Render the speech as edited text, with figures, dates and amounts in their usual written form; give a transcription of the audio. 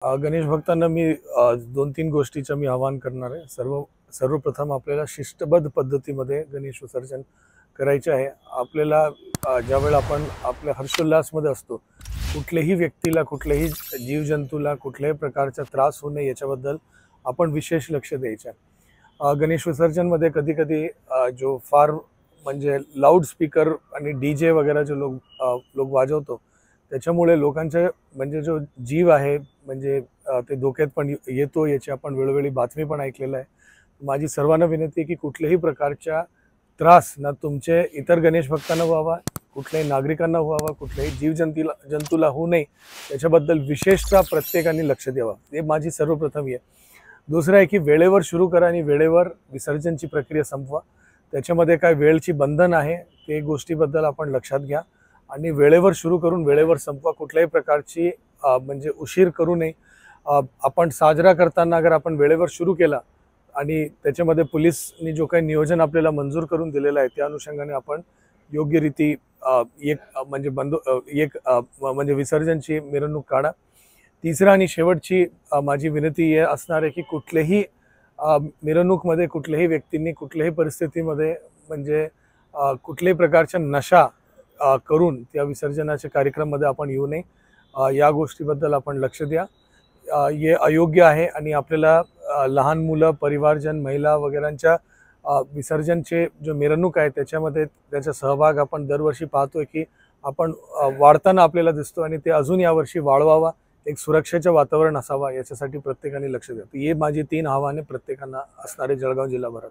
गणेश भक्तांना मी 2-3 गोष्टीचं मी आवाहन करणार आहे. सर्वप्रथम आपल्याला शिस्तबद्ध पद्धतीमध्ये गणेश विसर्जन करायचे आहे. आपल्याला ज्यावेळेला आपण आपल्या हर्षोल्लासमध्ये असतो, कुठल्याही व्यक्तीला, कुठल्याही जीवजंतूला कुठल्याही प्रकारचा त्रास होऊ नये याच्याबद्दल आपण विशेष लक्ष द्यायचं आहे. गणेश विसर्जनमध्ये कधी-कधी जो फार म्हणजे लाऊड स्पीकर आणि डी-जे वगैरे जे लोक वाजवतो, त्याच्यामुळे लोकांचा म्हणजे जो जीव आहे म्हणजे ते धोक्यात पण येतो, याची आपण वेळोवेळी बातमी पण ऐकलेलं आहे. माझी सर्वांना विनंती आहे की कुठल्याही प्रकारचा त्रास ना तुमचे इतर गणेश भक्तांना व्हावा, कुठल्याही नागरिकांना व्हावा, कुठल्याही जंतूला होऊ नये, याच्याबद्दल विशेषतः प्रत्येकाने लक्ष द्यावं. हे माझी सर्वप्रथम आहे. दुसरं आहे की वेळेवर सुरू करा आणि वेळेवर विसर्जनची प्रक्रिया संपवा. त्याच्यामध्ये काय वेळची बंधन आहे, ते गोष्टीबद्दल आपण लक्षात घ्या आणि वेळेवर सुरू करून वेळेवर संपवा. कुठल्याही प्रकारची म्हणजे उशीर करू नये. आपण साजरा करताना अगर आपण वेळेवर सुरू केला आणि त्याच्यामध्ये पोलिसनी जो काही नियोजन आपल्याला मंजूर करून दिलेलं आहे, त्या अनुषंगाने आपण योग्यरीती म्हणजे विसर्जनची मिरवणूक काढा. तिसरं आणि शेवटची माझी विनंती हे असणार आहे की कुठल्याही मिरवणूकमध्ये कुठल्याही व्यक्तींनी कुठल्याही परिस्थितीमध्ये म्हणजे कुठल्याही प्रकारच्या नशा करून त्या विसर्जनाच्या कार्यक्रमामध्ये आपण येऊ नये. या गोष्टीबद्दल आपण लक्ष द्या. हे अयोग्य आहे आणि आपल्याला लहान मुलं, परिवारजन, महिला वगैरेंच्या विसर्जनचे जो मिरवणूक आहे त्याच्यामध्ये त्याचा सहभाग आपण दरवर्षी पाहतोय की आपण वाढताना आपल्याला दिसतो आणि ते अजून यावर्षी वाढवावा. एक सुरक्षेचं वातावरण असावा, याच्यासाठी प्रत्येकाने लक्ष द्या. हे माझी 3 आव्हाने प्रत्येकांना असणारे जळगाव जिल्हाभरात.